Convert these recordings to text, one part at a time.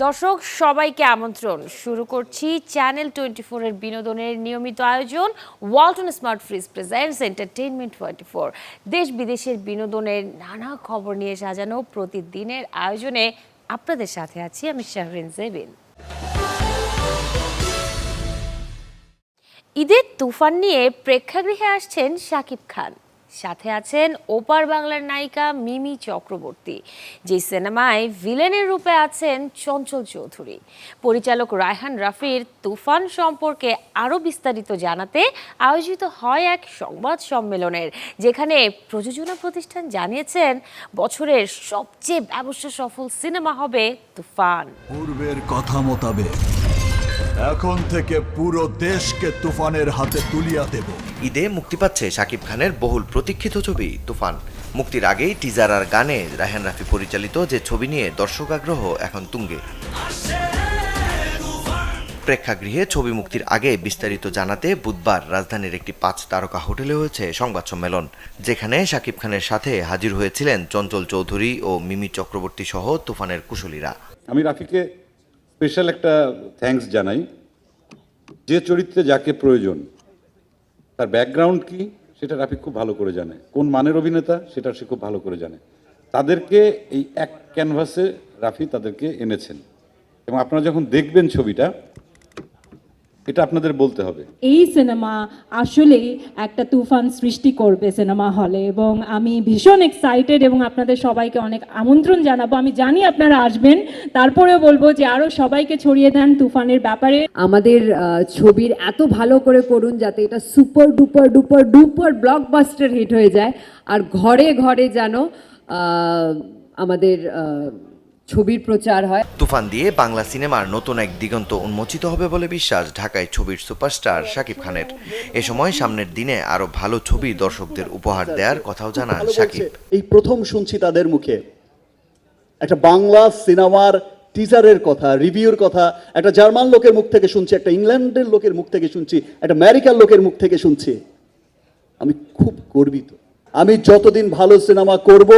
দর্শক সবাইকে আমন্ত্রণ। শুরু করছি চ্যানেল 24 এর বিনোদনের নিয়মিত আয়োজন Walton smart fridge presents entertainment 24। দেশ বিদেশের বিনোদনের নানা খবর নিয়ে সাজানো প্রতিদিনের আয়োজনে আপনাদের সাথে আছি আমি শাহরিন জেবিন। ঈদের তুফান নিয়ে প্রেক্ষাগৃহে আসছেন শাকিব খান, সাথে আছেন ওপার বাংলার নায়িকা মিমি চক্রবর্তী, যে সিনেমায় ভিলেনের রূপে আছেন চঞ্চল চৌধুরী। পরিচালক রায়হান রাফির তুফান সম্পর্কে আরও বিস্তারিত জানাতে আয়োজিত হয় এক সংবাদ সম্মেলনের, যেখানে প্রযোজনা প্রতিষ্ঠান জানিয়েছেন বছরের সবচেয়ে ব্যবসা সফল সিনেমা হবে তুফান। পূর্বের কথা মোতাবেক এখন থেকে পুরো দেশকে তুফানের হাতে তুলিয়া দেব। ঈদে মুক্তি পাচ্ছে শাকিব খানের বহুল প্রতীক্ষিত ছবি তুফান। মুক্তির আগেই টিজার আর গানে রায়হান রাফি পরিচালিত যে ছবি নিয়ে দর্শক আগ্রহ এখন তুঙ্গে। প্রেক্ষাগৃহে ছবি মুক্তির আগে বিস্তারিত জানাতে বুধবার রাজধানীর একটি 5 তারকা হোটেলে হয়েছে সংবাদ সম্মেলন, যেখানে শাকিব খানের সাথে হাজির হয়েছিলেন চঞ্চল চৌধুরী ও মিমি চক্রবর্তী সহ তুফানের কুশলীরা। আমি রাফিকে স্পেশাল একটা থ্যাঙ্কস জানাই। যে চরিত্রে যাকে প্রয়োজন, তার ব্যাকগ্রাউন্ড কি সেটা রাফি খুব ভালো করে জানে, কোন মানের অভিনেতা সেটা সে খুব ভালো করে জানে। তাদেরকে এই এক ক্যানভাসে রাফি তাদেরকে এনেছেন, এবং আপনারা যখন দেখবেন ছবিটা, এটা আপনাদের বলতে হবে এই সিনেমা আসলেই একটা তুফান সৃষ্টি করবে সিনেমা হলে, এবং আমি ভীষণ এক্সাইটেড এবং আপনাদের সবাইকে অনেক আমন্ত্রণ জানাবো। আমি জানি আপনারা আসবেন, তারপরেও বলবো যে আরো সবাইকে ছড়িয়ে দেন তুফানের ব্যাপারে। আমাদের ছবির এত ভালো করে করুন যাতে এটা super duper duper duper blockbuster hit হয়ে যায়, আর ঘরে ঘরে যেন আমাদের ছবির প্রচার হয়। তুফান দিয়ে বাংলা সিনেমার নতুন এক দিগন্ত উন্মোচিত হবে বলে বিশ্বাস ঢাকায় ছবির সুপারস্টার শাকিব খানের। এ সময় সামনের দিনে আরো ভালো ছবি দর্শকদের উপহার দেওয়ার কথাও জানান শাকিব। এই প্রথম শুনছি তাদের মুখে একটা বাংলা সিনেমার টিজারের কথা, রিভিউর কথা একটা জার্মান লোকের মুখ থেকে শুনছি, একটা ইংল্যান্ডের লোকের মুখ থেকে শুনছি, একটা আমেরিকার লোকের মুখ থেকে শুনছি। আমি খুব গর্বিত। আমি যতদিন ভালো সিনেমা করব,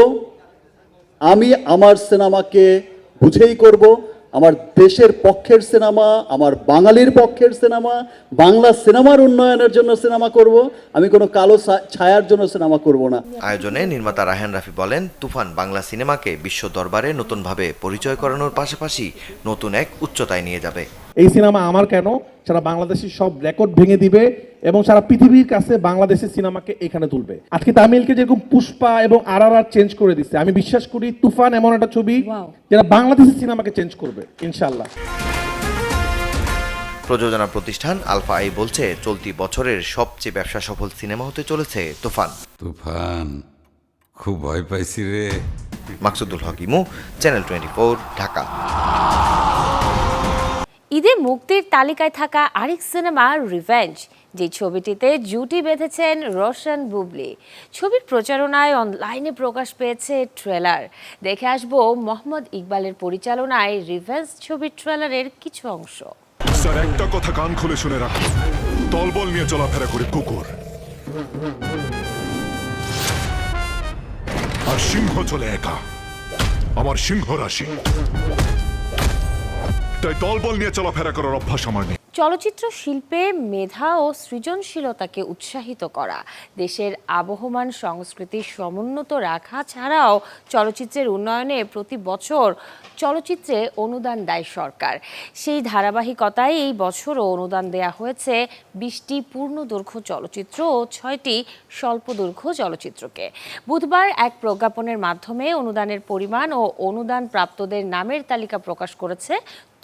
আমি আমার সিনেমাকে বুঝেই করব, আমার দেশের পক্ষের সিনেমা, আমার বাঙালির পক্ষের সিনেমা, বাংলা সিনেমার উন্নয়নের জন্য সিনেমা করব। আমি কোনো কালো ছায়ার জন্য সিনেমা করব না। আয়োজনে নির্মাতা রায়হান রাফি বলেন, তুফান বাংলা সিনেমাকে বিশ্ব দরবারে নতুনভাবে পরিচয় করানোর পাশাপাশি নতুন এক উচ্চতায় নিয়ে যাবে। এই সিনেমা আমার কেন, সারা বাংলাদেশের সব রেকর্ড ভেঙে দিবে এবং সারা পৃথিবীর কাছে বাংলাদেশের সিনেমাকে এখানে তুলবে। আজকে তামিলকে যেরকম পুষ্পা এবং RRR চেঞ্জ করে দিচ্ছে, আমি বিশ্বাস করি তুফান এমন একটা ছবি যেটা বাংলাদেশের সিনেমাকে চেঞ্জ করবে ইনশাআল্লাহ। প্রযোজনা প্রতিষ্ঠান আলফা আই বলছে, চলতি বছরের সবচেয়ে ব্যবসা সফল সিনেমা হতে চলেছে তুফান। তুফান খুব ভয় পাইছি রে। মাকসুদুল হক ইমু, চ্যানেল 24, ঢাকা। ঈদে মুক্তির তালিকায় থাকা আরেক সিনেমা রিভেঞ্জ, যে ছবিটিতে জুটি বেঁধেছেন রোশন বুবলি। ছবির প্রচারণায় অনলাইনে প্রকাশ পেয়েছে ট্রেলার। দেখে আসবো মোহাম্মদ ইকবালের পরিচালনায় রিভেঞ্জ ছবির ট্রেলারের কিছু অংশ। স্যার, একটা কথা কান খুলে শুনে রাখো, দলবল নিয়ে চলাফেরা করে কুকুর, আর সিংহ চলে একা। আমার সিংহ রাশি, তাই দলবল নিয়ে চলাফেরা করার অভ্যাস আমার নেই। চলচ্চিত্র শিল্পে মেধা ও সৃজনশীলতাকে উৎসাহিত করা, দেশের আবহমান সংস্কৃতির সমুন্নত রাখা ছাড়াও চলচ্চিত্রের উন্নয়নে প্রতি বছর চলচ্চিত্রে অনুদান দেয় সরকার। সেই ধারাবাহিকতায় এই বছরও অনুদান দেয়া হয়েছে 20টি পূর্ণদৈর্ঘ্য চলচ্চিত্র ও 6টি স্বল্পদৈর্ঘ্য চলচ্চিত্রকে। বুধবার এক প্রজ্ঞাপনের মাধ্যমে অনুদানের পরিমাণ ও অনুদান প্রাপ্তদের নামের তালিকা প্রকাশ করেছে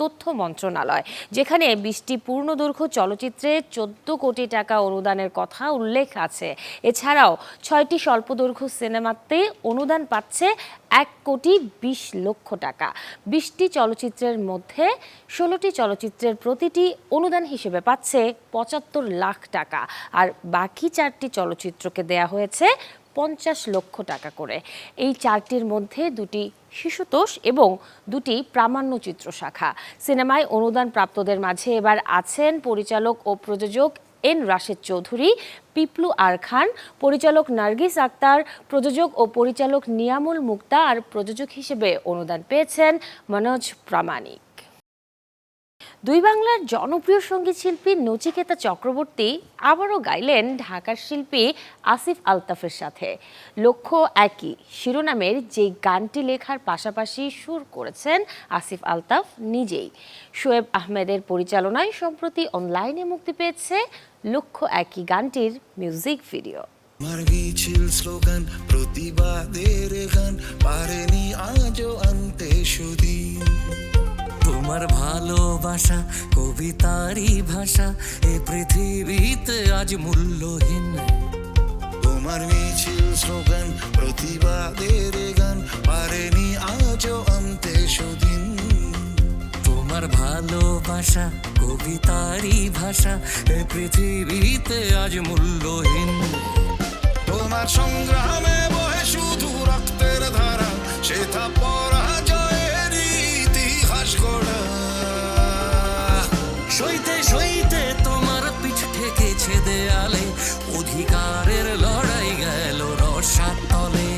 তথ্য মন্ত্রণালয়, যেখানে 20টি পূর্ণদৈর্ঘ্য চলচ্চিত্রে 14 কোটি টাকা অনুদানের কথা উল্লেখ আছে। এছাড়াও 6টি স্বল্পদৈর্ঘ্য সিনেমাতে অনুদান পাচ্ছে 1 কোটি 20 লক্ষ টাকা। 20টি চলচ্চিত্রের মধ্যে 16টি চলচ্চিত্রের প্রতিটি অনুদান হিসেবে পাচ্ছে 75 লাখ টাকা, আর বাকি 4টি চলচ্চিত্রকে দেয়া হয়েছে 50 লক্ষ টাকা করে। এই 4টির মধ্যে 2টি শিশুতোষ এবং 2টি প্রামাণ্যচিত্র শাখা। সিনেমায় অনুদান প্রাপ্তদের মাঝে এবার আছেন পরিচালক ও প্রযোজক এন রাশেদ চৌধুরী, পিপলু আর খান, পরিচালক নার্গিস আক্তার, প্রযোজক ও পরিচালক নিয়ামুল মুক্তা, আর প্রযোজক হিসেবে অনুদান পেয়েছেন মনোজ প্রামাণিক। দুই বাংলার জনপ্রিয় সঙ্গীত শিল্পী নচিকেতা চক্রবর্তী আবারও গাইলেন ঢাকার শিল্পী আসিফ আলতাফের সাথে। লক্ষ্য একই শিরোনামের যে গানটি লেখার পাশাপাশি সুর করেছেন আসিফ আলতাফ নিজেই। শোয়েব আহমেদের পরিচালনায় সম্প্রতি অনলাইনে মুক্তি পেয়েছে লক্ষ্য একই গানটির মিউজিক ভিডিও। মিছিল স্লোগান প্রতিবাদের গান পারেনি আজও আনতে সুদিন। তোমার ভালোবাসা কবিতারই ভাষা এ পৃথিবীতে আজ মূল্যহীন। তোমার মিছিল স্লোগান প্রতিবাদের গান পারেনি আজও আনতে সুদিন। তোমার ভালোবাসা কবিতারই ভাষা এ পৃথিবীতে আজ মূল্যহীন। তোমার সংগ্রামে বহে শুধু রক্তের ধারা, সেটা পরাজয়ের ইতিহাস গড়া। সইতে সইতে তোমার পিঠ ঠেকেছে দেয়ালে, অধিকারের লড়াই গেল রসার তলে।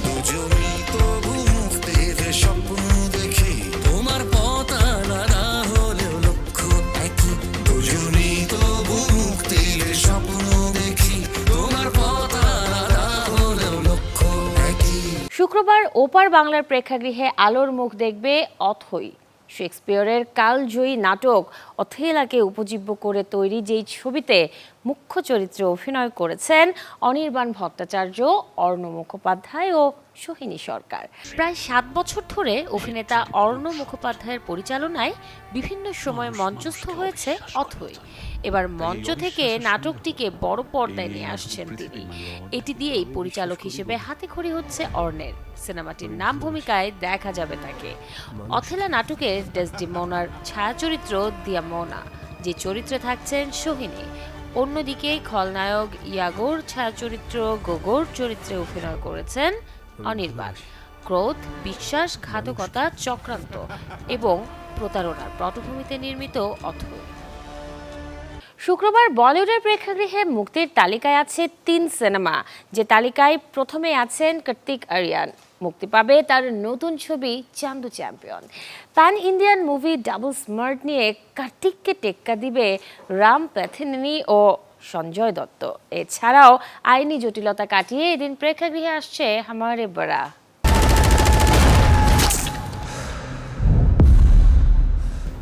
দুজনই তবু মুক্তির স্বপ্ন দেখি, তোমার পথ আলাদা হলেও লক্ষ্য একই। দুজনই তবু মুক্তির স্বপ্ন দেখি, তোমার পথ আলাদা হলেও লক্ষ্য একই। শুক্রবার ওপার বাংলার প্রেক্ষাগৃহে আলোর মুখ দেখবে অথৈ। শেক্সপিয়রের কালজয়ী নাটক অথেলাকে উপজীব্য করে তৈরি যেই ছবিতে মুখ্য চরিত্রে অভিনয় করেছেন অনির্বাণ ভট্টাচার্য, অর্ণ মুখোপাধ্যায় ও সোহিনী সরকার। প্রায় 7 বছর ধরে অভিনেতা অর্ণ মুখোপাধ্যায়ের পরিচালনায় বিভিন্ন সময় মঞ্চস্থ হয়েছে অথৈ। এবার মঞ্চ থেকে নাটকটিকে বড় পর্দায় নিয়ে আসছেন তিনি। এটি দিয়েই পরিচালক হিসেবে হাতেখড়ি হচ্ছে অর্ণের। সিনেমাটির নাম ভূমিকায় দেখা যাবে তাকে। অথেলা নাটকের ডেসডিমোনার ছায়াচরিত্র দিয়ামোনা, যে চরিত্রে থাকছেন সোহিনী। অন্যদিকে খলনায়ক ইয়াগোর ছায়াচরিত্র গোগোর চরিত্রে অভিনয় করেছেন অনির্বাণ। ক্রোধ, বিশ্বাসঘাতকতা, চক্রান্ত এবং প্রতারণার পটভূমিতে নির্মিত অথৈ। শুক্রবার বলিউডের প্রেক্ষাগৃহে মুক্তির তালিকায় আছে 3 সিনেমা। যে তালিকায় প্রথমে আছেন কার্তিক আরিয়ান। মুক্তি পাবে তার নতুন ছবি চান্দু চ্যাম্পিয়ন। প্যান ইন্ডিয়ান মুভি ডাবল স্মার্ট নিয়ে কার্তিককে টেক্কা দিবে রাম প্যাথিনি ও সঞ্জয় দত্ত। এছাড়াও আইনি জটিলতা কাটিয়ে এদিন প্রেক্ষাগৃহে আসছে হামারে বড়া।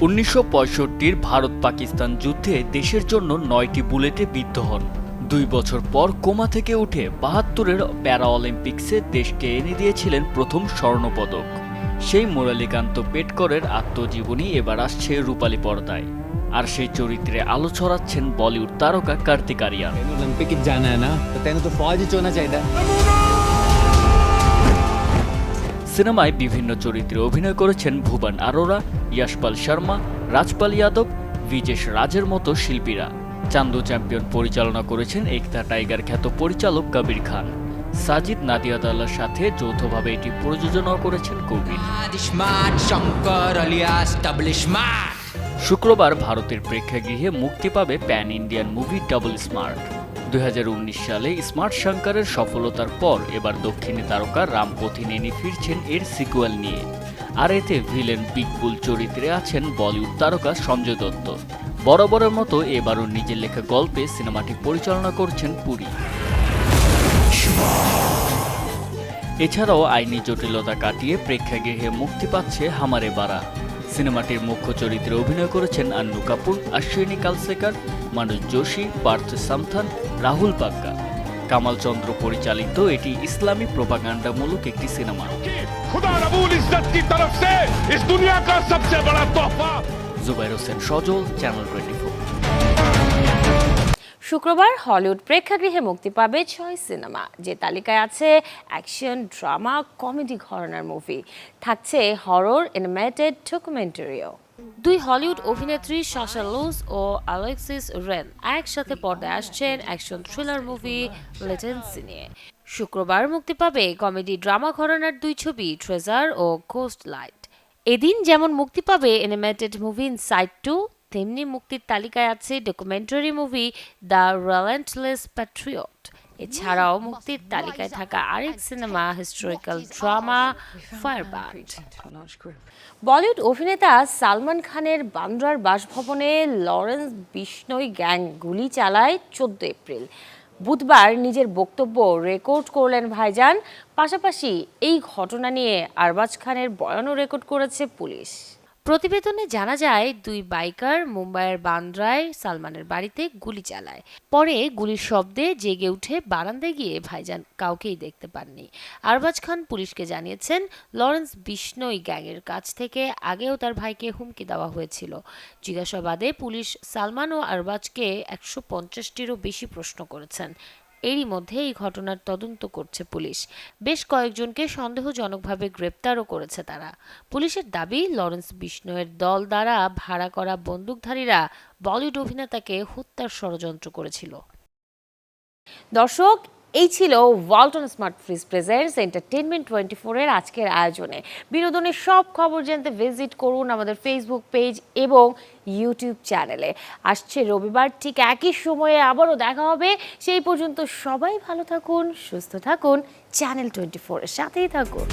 1965-র ভারত পাকিস্তান যুদ্ধে দেশের জন্য 9টি বুলেটে বিদ্ধ হন। 2 বছর পর কোমা থেকে উঠে 72-এর প্যারা অলিম্পিক্সে দেশকে এনে দিয়েছিলেন প্রথম স্বর্ণপদক। সেই মুরালিকান্ত পেটকরের আত্মজীবনী এবার আসছে রূপালী পর্দায়। আর সেই চরিত্রে আলো ছড়াচ্ছেন বলিউড তারকা কার্তিক আরিয়ান। ओलंपिक जाना है ना, तो तेन तो फौज ही होना चाहिए। সিনেমায় বিভিন্ন চরিত্রে অভিনয় করেছেন ভুবন আরোরা, যশপাল শর্মা, রাজপাল যাদব, বিজেশ রাজের মতো শিল্পীরা। চান্দু চ্যাম্পিয়ন পরিচালনা করেছেন একতা টাইগার খ্যাত পরিচালক কবির খান। সাজিদ নাদিয়াদাল্লার সাথে যৌথভাবে এটি প্রযোজনা করেছেন কবির। শুক্রবার ভারতের প্রেক্ষাগৃহে মুক্তি পাবে pan Indian movie Double smart. 2019 সালে স্মার্ট শঙ্করের সফলতার পর এবার দক্ষিণী তারকা রাম পথিনেনি ফিরছেন এর সিকুয়েল নিয়ে। আর এতে ভিলেন বিগ বুল চরিত্রে আছেন বলিউড তারকা সঞ্জয় দত্ত। বরাবরের মতো এবারও নিজের লেখা গল্পে সিনেমাটি পরিচালনা করছেন পুরী। এছাড়াও আইনি জটিলতা কাটিয়ে প্রেক্ষাগৃহে মুক্তি পাচ্ছে হামারে বারা। সিনেমাটির মুখ্য চরিত্রে অভিনয় করেছেন আন্নু কাপুর, অশ্বিনী কালসেকার, মানুষ যোশী, পার্থ সামথান, রাহুল বাগ্গা। কামাল চন্দ্র পরিচালিত এটি ইসলামী প্রোপাগান্ডামূলক একটি সিনেমা। জুবাইর হোসেন সজল, চ্যানেল 24। শুক্রবার হলিউড প্রেক্ষাগৃহে মুক্তি পাবে 6 সিনেমা। যে তালিকায় আছে অ্যাকশন, ড্রামা, কমেডি ঘরানার মুভি। থাকছে হরর, অ্যানিমেটেড, ডকুমেন্টারিও। 2 হলিউড অভিনেত্রী সাশা লুজ ও অ্যালেক্সিস রেন একসাথে পর্দায় আসছেন অ্যাকশন থ্রিলার মুভি লেটেন্সি নিয়ে। শুক্রবার মুক্তি পাবে কমেডি ড্রামা ঘরানার 2 ছবি ট্রেজার ও কোস্ট লাইট। এদিন যেমন মুক্তি পাবে অ্যানিমেটেড মুভি ইনসাইড 2, তেমনি মুক্তির তালিকায় আছে documentary movie the relentless Patriot. এছাড়াও মুক্তির তালিকায় থাকা আরেক cinema historical drama Firebird. Bollywood অভিনেতা সালমান খানের বান্দ্রার বাসভবনে লরেন্স বিশনোই গ্যাং গুলি চালায় 14 এপ্রিল। বুধবার নিজের বক্তব্য রেকর্ড করলেন ভাইজান। পাশাপাশি এই ঘটনা নিয়ে আরবাজ খানের বয়ানও রেকর্ড করেছে পুলিশ। প্রতিবেদনে জানা যায়, দুই বাইকার মুম্বাইয়ের বান্দ্রায় সালমানের বাড়িতে গুলি চালায়। পরে গুলির শব্দে জেগে উঠে বারান্দায় গিয়ে ভাইজান কাউকেই দেখতে পাননি। আরবাজ খান পুলিশকে জানিয়েছেন, লরেন্স বিশনোই গ্যাংয়ের কাছ থেকে আগেও তার ভাইকে হুমকি দেওয়া হয়েছিল। জিজ্ঞাসাবাদে পুলিশ সালমান ও আরবাজকে 150টিরও বেশি প্রশ্ন করেছেন। এরই মধ্যে এই ঘটনার তদন্ত করছে পুলিশ। বেশ কয়েকজনকে সন্দেহজনকভাবে গ্রেপ্তারও করেছে তারা। পুলিশের দাবি, লরেন্স বিশনোয়ের দল দ্বারা ভাড়া করা বন্দুকধারীরা বলিউড অভিনেতাকে হত্যার ষড়যন্ত্র করেছিল। দর্শক, এই ছিল Walton smart fridge presents entertainment 24 এর আজকের আয়োজনে। বিনোদনের সব খবর জানতে ভিজিট করুন আমাদের ফেসবুক পেজ এবং ইউটিউব চ্যানেলে। আসছে রবিবার ঠিক একই সময়ে আবারও দেখা হবে। সেই পর্যন্ত সবাই ভালো থাকুন, সুস্থ থাকুন, চ্যানেল 24 এর সাথেই থাকুন।